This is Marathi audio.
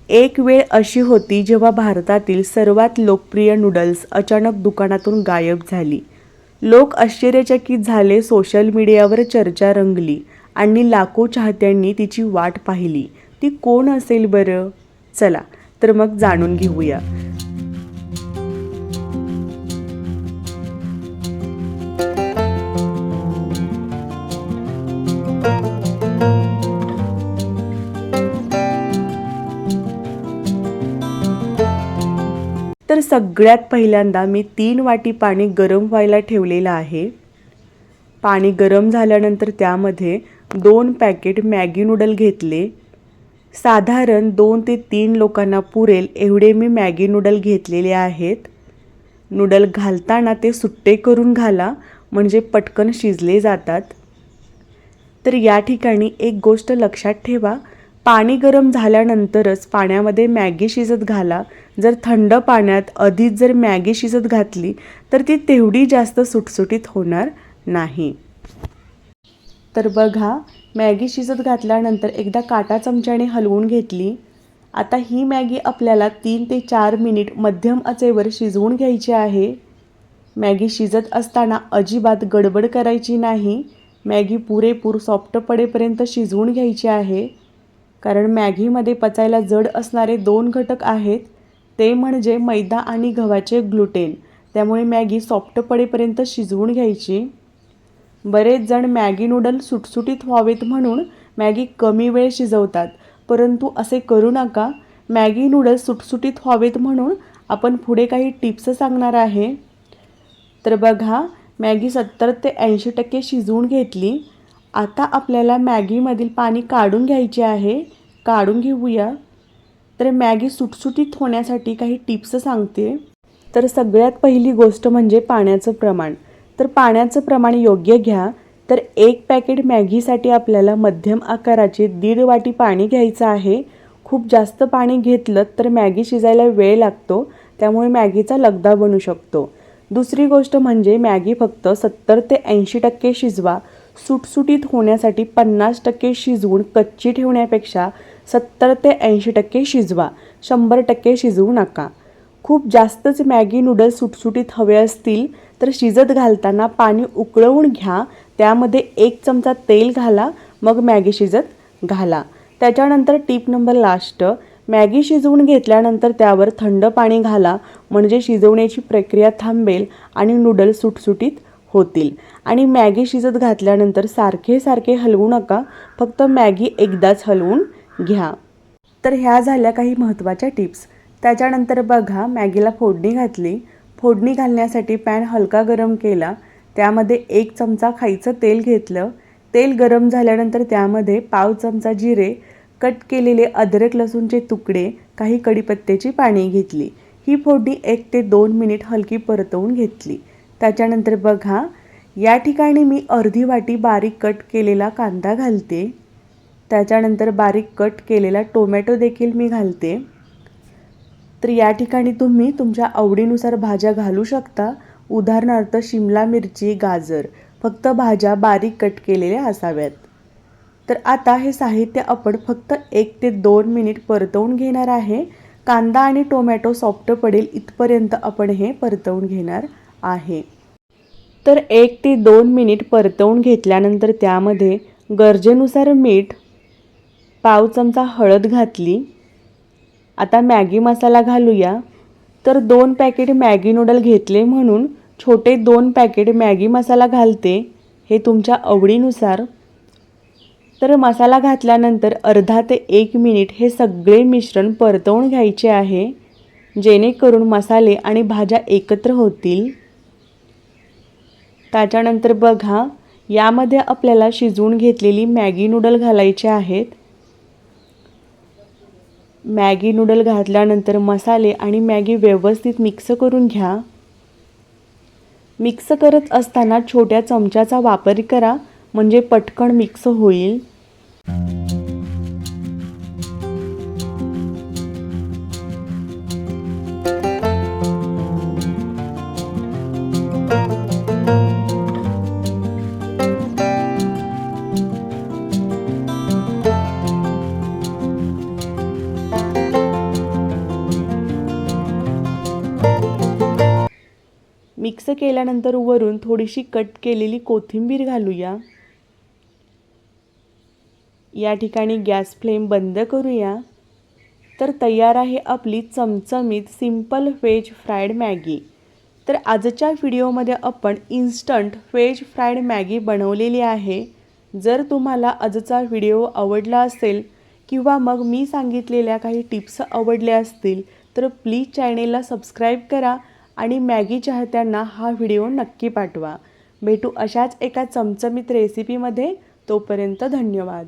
एक वेळ अशी होती जेव्हा भारतातील सर्वात लोकप्रिय नूडल्स अचानक दुकानातून गायब झाली. लोक आश्चर्यचकित झाले, सोशल मीडियावर चर्चा रंगली आणि लाखो चाहत्यांनी तिची वाट पाहिली. ती कोण असेल बरं? चला तर मग जाणून घेऊया. तर सगळ्यात पहिल्यांदा मी 3 वाटी पाणी गरम व्हायला ठेवलेलं आहे. पाणी गरम झाल्यानंतर त्यामध्ये 2 पॅकेट मॅगी नूडल घेतले. साधारण 2 ते 3 लोकांना पुरेल एवढे मी मॅगी नूडल घेतलेले आहेत. नूडल घालताना ते सुट्टे करून घाला, म्हणजे पटकन शिजले जातात. तर या ठिकाणी एक गोष्ट लक्षात ठेवा, पाणी गरम झाल्यानंतरच पाण्यामध्ये मॅगी शिजत घाला. जर थंड पाण्यात आधीच जर मॅगी शिजत घातली तर ती तेवढी जास्त सुटसुटीत होणार नाही. तर बघा, मॅगी शिजत घातल्यानंतर एकदा काटा चमच्याने हलवून घेतली. आता ही मॅगी आपल्याला 3 ते 4 मिनिट मध्यम आचेवर शिजवून घ्यायची आहे. मॅगी शिजत असताना अजिबात गडबड करायची नाही. मॅगी पुरेपूर सॉफ्ट पडेपर्यंत शिजवून घ्यायची आहे. कारण मॅगीमध्ये पचायला जड असणारे 2 घटक आहेत, ते म्हणजे मैदा आणि गव्हाचे ग्लुटेन. त्यामुळे मॅगी सॉफ्ट पडेपर्यंत शिजवून घ्यायची. बरेच जण मॅगी नूडल सुटसुटीत व्हावेत म्हणून मॅगी कमी वेळ शिजवतात, परंतु असे करू नका. मॅगी नूडल सुटसुटीत व्हावेत म्हणून आपण पुढे काही टिप्स सांगणार आहे. तर बघा, मॅगी 70 ते 80% शिजवून घेतली. आता आपल्याला मॅगीमधील पाणी काढून घ्यायचे आहे. काढून घेऊया. तर मॅगी सुटसुटीत होण्यासाठी काही टिप्स सांगते. तर सगळ्यात पहिली गोष्ट म्हणजे पाण्याचं प्रमाण. तर पाण्याचं प्रमाण योग्य घ्या. तर 1 पॅकेट मॅगीसाठी आपल्याला मध्यम आकाराचे 1.5 वाटी पाणी घ्यायचं आहे. खूप जास्त पाणी घेतलं तर मॅगी शिजायला वेळ लागतो, त्यामुळे मॅगीचा लगदा बनू शकतो. दुसरी गोष्ट म्हणजे मॅगी फक्त 70 ते 80% शिजवा. सुटसुटीत होण्यासाठी 50% शिजवून कच्ची ठेवण्यापेक्षा 70 ते 80% शिजवा. 100% शिजवू नका. खूप जास्तच मॅगी नूडल्स सुटसुटीत हवे असतील तर शिजत घालताना पाणी उकळवून घ्या. त्यामध्ये 1 चमचा तेल घाला, मग मॅगी शिजत घाला. त्याच्यानंतर टिप नंबर लास्ट, मॅगी शिजवून घेतल्यानंतर त्यावर थंड पाणी घाला, म्हणजे शिजवण्याची प्रक्रिया थांबेल आणि नूडल्स सुटसुटीत होतील. आणि मॅगी शिजत घातल्यानंतर सारखे सारखे हलवू नका, फक्त मॅगी एकदाच हलवून घ्या. तर ह्या झाल्या काही महत्त्वाच्या टिप्स. त्याच्यानंतर बघा, मॅगीला फोडणी घातली. फोडणी घालण्यासाठी पॅन हलका गरम केला. त्यामध्ये 1 चमचा खायचं तेल घेतलं. तेल गरम झाल्यानंतर त्यामध्ये पाव चमचा जिरे, कट केलेले अद्रक लसूणचे तुकडे, काही कढीपत्त्याची पाने घेतली. ही फोडणी 1 ते 2 मिनिट हलकी परतवून घेतली. त्याच्यानंतर बघा, या ठिकाणी मी अर्धी वाटी बारीक कट केलेला कांदा घालते. त्याच्यानंतर बारीक कट केलेला टोमॅटो देखील मी घालते. तर या ठिकाणी तुम्ही तुमच्या आवडीनुसार भाज्या घालू शकता. उदाहरणार्थ शिमला मिरची, गाजर. फक्त भाज्या बारीक कट केलेल्या असाव्यात. तर आता हे साहित्य आपण फक्त 1 ते 2 मिनिट परतवून घेणार आहे. कांदा आणि टोमॅटो सॉफ्ट पडेल इथपर्यंत आपण हे परतवून घेणार आहे. तर 1 ते 2 मिनिट परतवून घेतल्यानंतर त्यामध्ये गरजेनुसार मीठ, पाव चमचा हळद घातली. आता मॅगी मसाला घालूया. तर 2 पॅकेट मॅगी नूडल घेतले म्हणून छोटे 2 पॅकेट मॅगी मसाला घालते. हे तुमच्या आवडीनुसार. तर मसाला घातल्यानंतर अर्धा ते 1 मिनिट हे सगळे मिश्रण परतवून घ्यायचे आहे, जेणेकरून मसाले आणि भाज्या एकत्र होतील. त्याच्यानंतर बघा, यामध्ये आपल्याला शिजवून घेतलेली मॅगी नूडल घालायचे आहेत. मॅगी नूडल घातल्यानंतर मसाले आणि मॅगी व्यवस्थित मिक्स करून घ्या. मिक्स करत असताना छोट्या चमच्याचा वापर करा, म्हणजे पटकन मिक्स होईल. मिक्स केल्यानंतर वरून थोडीशी कट केलेली कोथिंबीर घालूया. या ठिकाणी गॅस फ्लेम बंद करूया. तर तयार आहे आपली चमचमीत सिंपल व्हेज फ्राईड मॅगी. तर आजच्या व्हिडिओमध्ये आपण इन्स्टंट व्हेज फ्राईड मॅगी बनवलेली आहे. जर तुम्हाला आजचा व्हिडिओ आवडला असेल किंवा मग मी सांगितलेल्या काही टिप्स आवडल्या असतील तर प्लीज चॅनेलला सबस्क्राईब करा आणि मॅगी चाहत्यांना हा व्हिडिओ नक्की पाठवा. भेटू अशाच एका चमचमीत रेसिपीमध्ये. तोपर्यंत धन्यवाद.